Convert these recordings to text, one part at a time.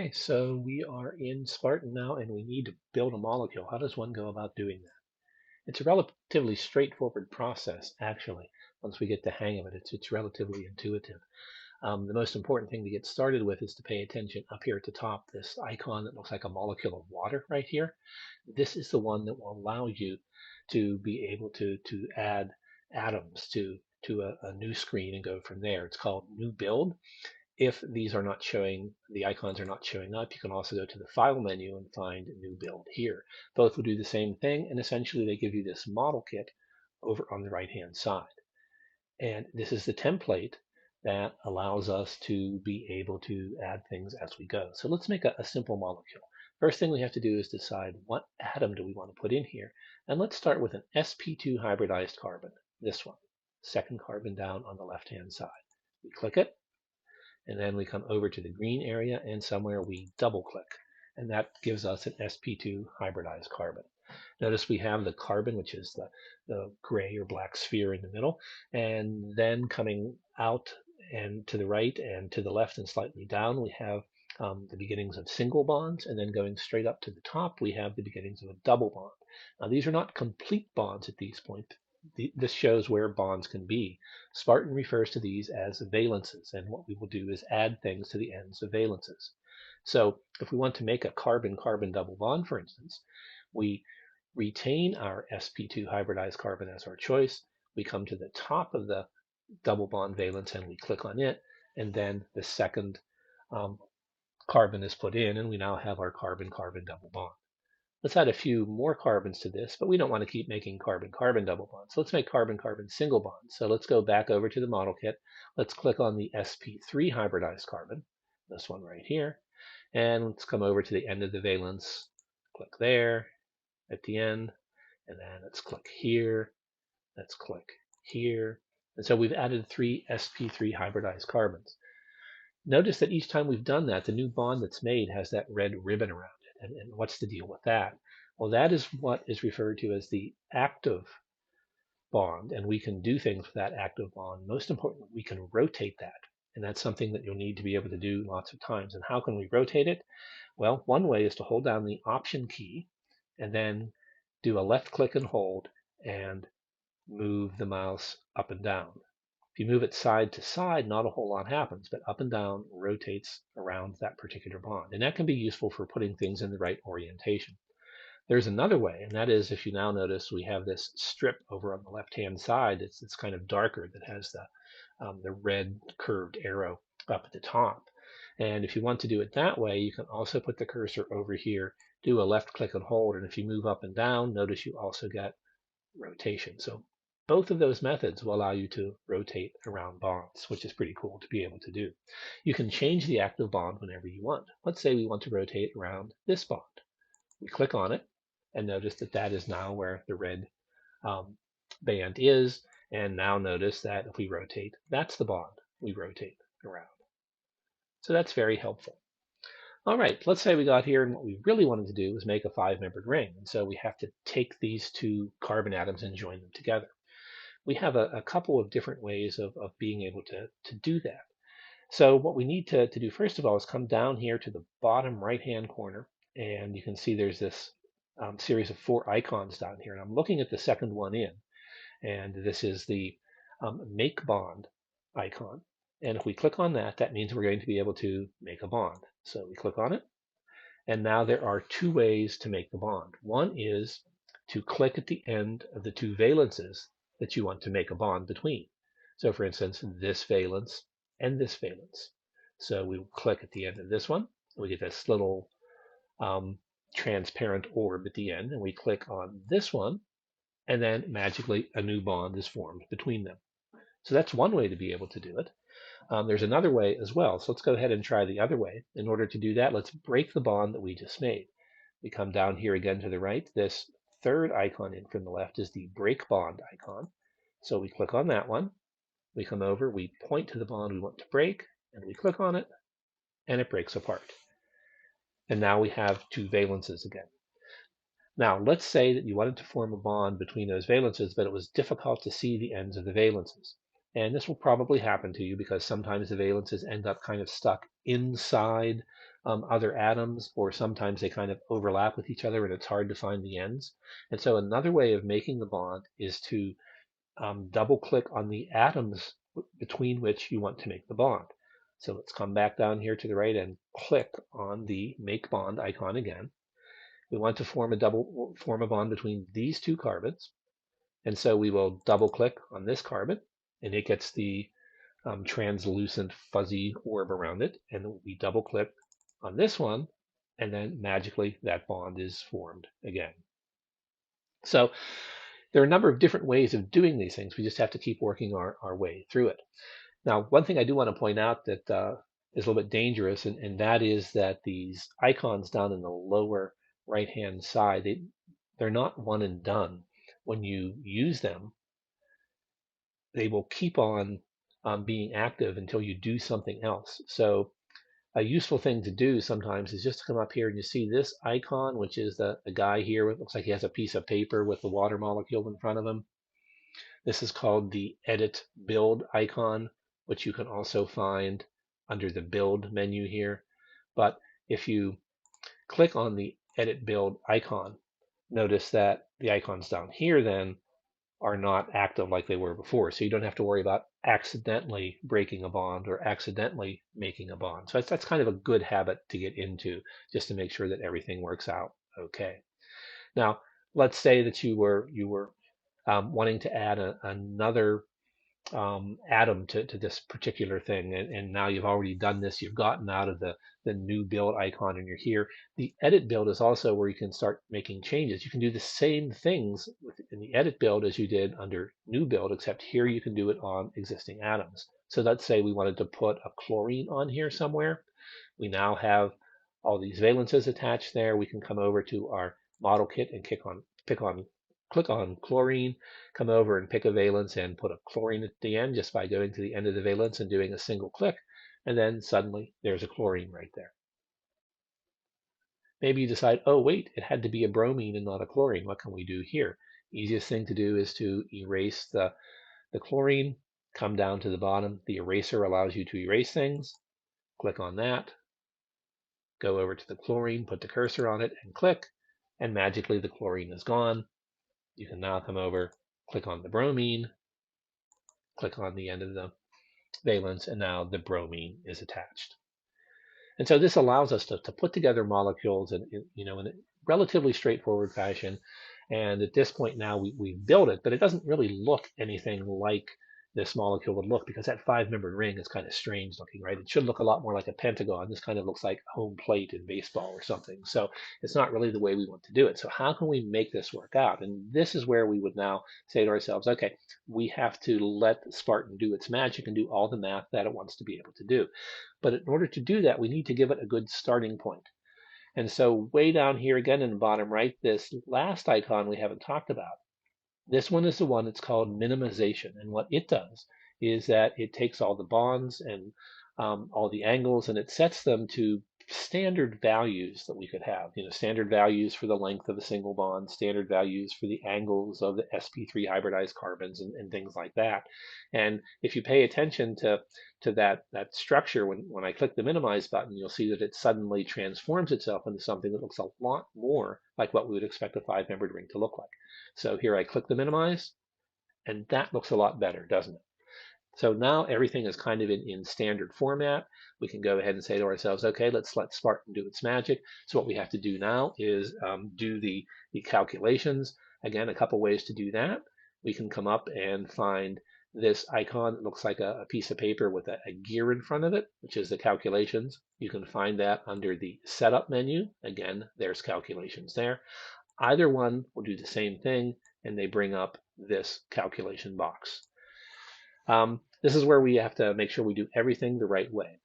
Okay, so we are in Spartan now and we need to build a molecule. How does one go about doing that? It's a relatively straightforward process, actually. Once we get the hang of it, it's relatively intuitive. The most important thing to get started with is to pay attention up here at the top, this icon that looks like a molecule of water right here. This is the one that will allow you to be able to add atoms to a new screen and go from there. It's called New Build. If these are not showing, the icons are not showing up, you can also go to the File menu and find New Build here. Both will do the same thing, and essentially they give you this model kit over on the right-hand side. And this is the template that allows us to be able to add things as we go. So let's make a simple molecule. First thing we have to do is decide what atom do we want to put in here. And let's start with an sp2 hybridized carbon, this one, second carbon down on the left-hand side. We click it, and then we come over to the green area and somewhere we double click. And that gives us an sp2 hybridized carbon. Notice we have the carbon, which is the gray or black sphere in the middle, and then coming out and to the right and to the left and slightly down, we have the beginnings of single bonds, and then going straight up to the top, we have the beginnings of a double bond. Now, these are not complete bonds at these points. This shows where bonds can be. Spartan refers to these as valences, and what we will do is add things to the ends of valences. So if we want to make a carbon-carbon double bond, for instance, we retain our sp2 hybridized carbon as our choice. We come to the top of the double bond valence and we click on it, and then the second um, carbon is put in, and we now have our carbon-carbon double bond. Let's add a few more carbons to this, but we don't want to keep making carbon-carbon double bonds. So let's make carbon-carbon single bonds. So let's go back over to the model kit. Let's click on the sp3 hybridized carbon, this one right here, and let's come over to the end of the valence. Click there at the end, and then let's click here. Let's click here. And so we've added 3 sp3 hybridized carbons. Notice that each time we've done that, the new bond that's made has that red ribbon around it. And what's the deal with that? Well, that is what is referred to as the active bond, and we can do things with that active bond. Most importantly, we can rotate that. And that's something that you'll need to be able to do lots of times. And how can we rotate it? Well, one way is to hold down the Option key and then do a left click and hold and move the mouse up and down. If you move it side to side, not a whole lot happens, but up and down rotates around that particular bond. And that can be useful for putting things in the right orientation. There's another way, and that is if you now notice we have this strip over on the left-hand side. It's kind of darker that has the red curved arrow up at the top. And if you want to do it that way, you can also put the cursor over here, do a left click and hold, and if you move up and down, notice you also get rotation. So both of those methods will allow you to rotate around bonds, which is pretty cool to be able to do. You can change the active bond whenever you want. Let's say we want to rotate around this bond. We click on it and notice that that is now where the red um, band is. And now notice that if we rotate, that's the bond we rotate around. So that's very helpful. All right, let's say we got here and what we really wanted to do was make a five-membered ring. And so we have to take these two carbon atoms and join them together. We have a couple of different ways of being able to do that. So what we need to do first of all is come down here to the bottom right-hand corner, and you can see there's this series of 4 icons down here. And I'm looking at the second one in, and this is the Make Bond icon. And if we click on that, that means we're going to be able to make a bond. So we click on it, and now there are 2 ways to make the bond. One is to click at the end of the 2 valences that you want to make a bond between. So for instance, this valence and this valence. So we click at the end of this one, and we get this little um, transparent orb at the end, and we click on this one, and then magically a new bond is formed between them. So that's one way to be able to do it. There's another way as well. So let's go ahead and try the other way. In order to do that, let's break the bond that we just made. We come down here again to the right. This third icon in from the left is the break bond icon. So we click on that one. We come over, we point to the bond we want to break, and we click on it, and it breaks apart. And now we have 2 valences again. Now, let's say that you wanted to form a bond between those valences, but it was difficult to see the ends of the valences. And this will probably happen to you because sometimes the valences end up kind of stuck inside other atoms, or sometimes they kind of overlap with each other and it's hard to find the ends. And so another way of making the bond is to double click on the atoms between which you want to make the bond. So let's come back down here to the right and click on the make bond icon again. We want to form a bond between these two carbons. And so we will double click on this carbon and it gets the translucent fuzzy orb around it. And we double click on this one and then magically that bond is formed again. So there are a number of different ways of doing these things. We just have to keep working our way through it. Now, one thing I do want to point out that is a little bit dangerous, and that is that these icons down in the lower right-hand side, they're not one and done. When you use them, they will keep on being active until you do something else. So a useful thing to do sometimes is just to come up here and you see this icon, which is the guy here. It looks like he has a piece of paper with the water molecule in front of him. This is called the Edit Build icon, which you can also find under the Build menu here. But if you click on the Edit Build icon, notice that the icons down here then are not active like they were before. So you don't have to worry about accidentally breaking a bond or accidentally making a bond. So that's kind of a good habit to get into just to make sure that everything works out okay. Now, let's say that you were wanting to add another atom to this particular thing, and now you've already done this. You've gotten out of the new build icon and you're here. The edit build is also where you can start making changes. You can do the same things in the edit build as you did under new build, except here you can do it on existing atoms. So let's say we wanted to put a chlorine on here somewhere. We now have all these valences attached there. We can come over to our model kit and click on chlorine, come over and pick a valence and put a chlorine at the end just by going to the end of the valence and doing a single click. And then suddenly there's a chlorine right there. Maybe you decide, oh, wait, it had to be a bromine and not a chlorine. What can we do here? Easiest thing to do is to erase the chlorine, come down to the bottom. The eraser allows you to erase things. Click on that. Go over to the chlorine, put the cursor on it and click, and magically the chlorine is gone. You can now come over, click on the bromine, click on the end of the valence, and now the bromine is attached. And so this allows us to put together molecules in a relatively straightforward fashion. And at this point now we've built it, but it doesn't really look anything like this molecule would look because that five-membered ring is kind of strange looking, right? It should look a lot more like a pentagon. This kind of looks like home plate in baseball or something. So it's not really the way we want to do it. So how can we make this work out? And this is where we would now say to ourselves, okay, we have to let Spartan do its magic and do all the math that it wants to be able to do. But in order to do that, we need to give it a good starting point. And so way down here again in the bottom right, this last icon we haven't talked about. This one is the one that's called minimization. And what it does is that it takes all the bonds and all the angles and it sets them to standard values that we could have. Standard values for the length of a single bond, standard values for the angles of the sp3 hybridized carbons and things like that. And if you pay attention to that structure, when I click the minimize button, you'll see that it suddenly transforms itself into something that looks a lot more like what we would expect a five-membered ring to look like. So here I click the minimize, and that looks a lot better, doesn't it? So now everything is kind of in standard format. We can go ahead and say to ourselves, okay, let's let Spartan do its magic. So what we have to do now is do the calculations. Again, a couple ways to do that. We can come up and find this icon that looks like a piece of paper with a gear in front of it, which is the calculations. You can find that under the setup menu. Again, there's calculations there. Either one will do the same thing, and they bring up this calculation box. This is where we have to make sure we do everything the right way.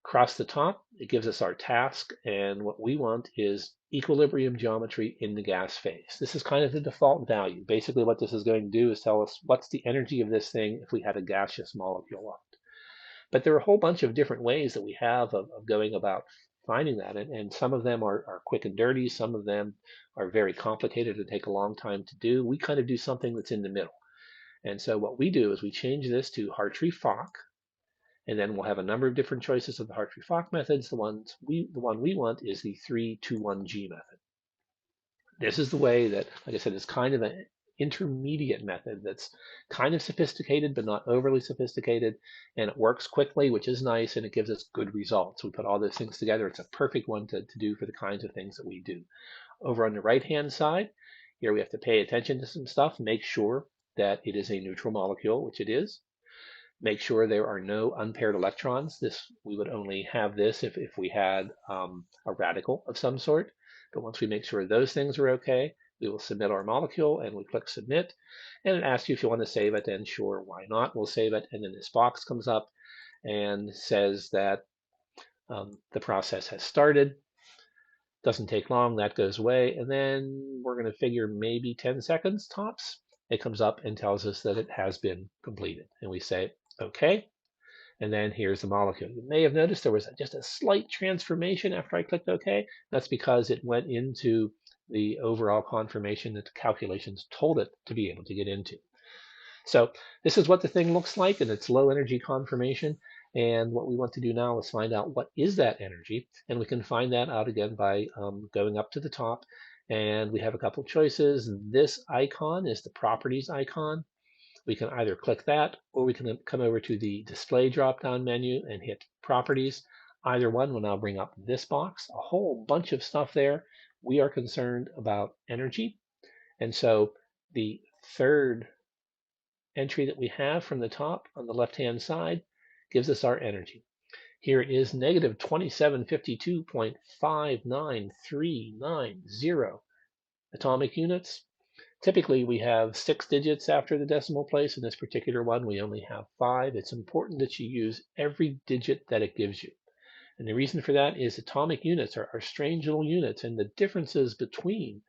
Across the top, it gives us our task, and what we want is equilibrium geometry in the gas phase. This is kind of the default value. Basically, what this is going to do is tell us what's the energy of this thing if we had a gaseous molecule on it. But there are a whole bunch of different ways that we have of going about finding that, and some of them are quick and dirty. Some of them are very complicated and take a long time to do. We kind of do something that's in the middle. And so what we do is we change this to Hartree-Fock, And then we'll have a number of different choices of the Hartree-Fock methods. The one we want is the 3-2-1-G method. This is the way that, like I said, is kind of an intermediate method that's kind of sophisticated, but not overly sophisticated. And it works quickly, which is nice, and it gives us good results. We put all those things together. It's a perfect one to do for the kinds of things that we do. Over on the right-hand side, here we have to pay attention to some stuff, make sure that it is a neutral molecule, which it is. Make sure there are no unpaired electrons. We would only have this if we had a radical of some sort. But once we make sure those things are okay, we will submit our molecule and we click submit. And it asks you if you want to save it, and sure, why not? We'll save it. And then this box comes up and says that the process has started. Doesn't take long, that goes away. And then we're going to figure maybe 10 seconds tops. It comes up and tells us that it has been completed. And we say, okay. And then here's the molecule. You may have noticed there was just a slight transformation after I clicked OK. That's because it went into the overall conformation that the calculations told it to be able to get into. So this is what the thing looks like in its low energy conformation. And what we want to do now is find out what is that energy. And we can find that out again by going up to the top. And we have a couple choices. This icon is the properties icon. We can either click that, or we can come over to the display drop-down menu and hit properties. Either one will now bring up this box, a whole bunch of stuff there. We are concerned about energy. And so the third entry that we have from the top on the left-hand side gives us our energy. Here is negative 2752.59390 atomic units. Typically, we have 6 digits after the decimal place. In this particular one, we only have 5. It's important that you use every digit that it gives you. And the reason for that is atomic units are strange little units, and the differences between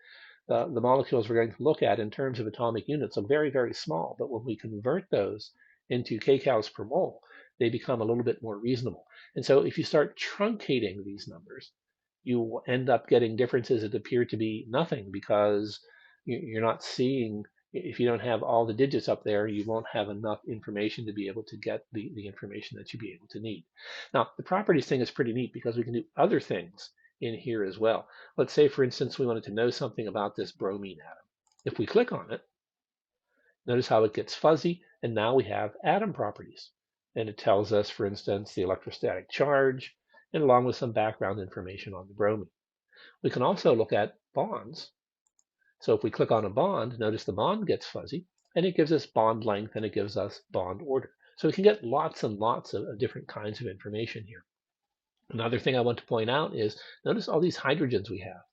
the molecules we're going to look at in terms of atomic units are very, very small. But when we convert those into kcals per mole, they become a little bit more reasonable. And so if you start truncating these numbers, you will end up getting differences that appear to be nothing, because you're not seeing, if you don't have all the digits up there, you won't have enough information to be able to get the information that you'll be able to need. Now, the properties thing is pretty neat because we can do other things in here as well. Let's say, for instance, we wanted to know something about this bromine atom. If we click on it, notice how it gets fuzzy, and now we have atom properties. And it tells us, for instance, the electrostatic charge, and along with some background information on the bromine. We can also look at bonds. So if we click on a bond, notice the bond gets fuzzy, and it gives us bond length, and it gives us bond order. So we can get lots and lots of different kinds of information here. Another thing I want to point out is, notice all these hydrogens we have.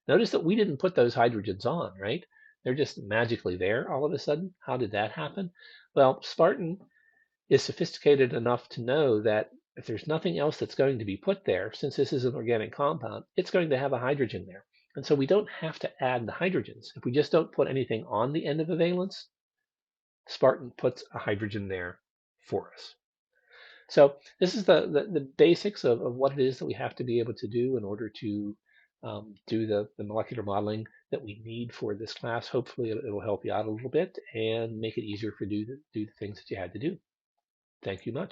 Notice that we didn't put those hydrogens on, right? They're just magically there all of a sudden. How did that happen? Well, Spartan is sophisticated enough to know that if there's nothing else that's going to be put there, since this is an organic compound, it's going to have a hydrogen there. And so we don't have to add the hydrogens. If we just don't put anything on the end of a valence, Spartan puts a hydrogen there for us. So this is the basics of what it is that we have to be able to do in order to do the molecular modeling that we need for this class. Hopefully it'll help you out a little bit and make it easier for you to do the things that you had to do. Thank you much.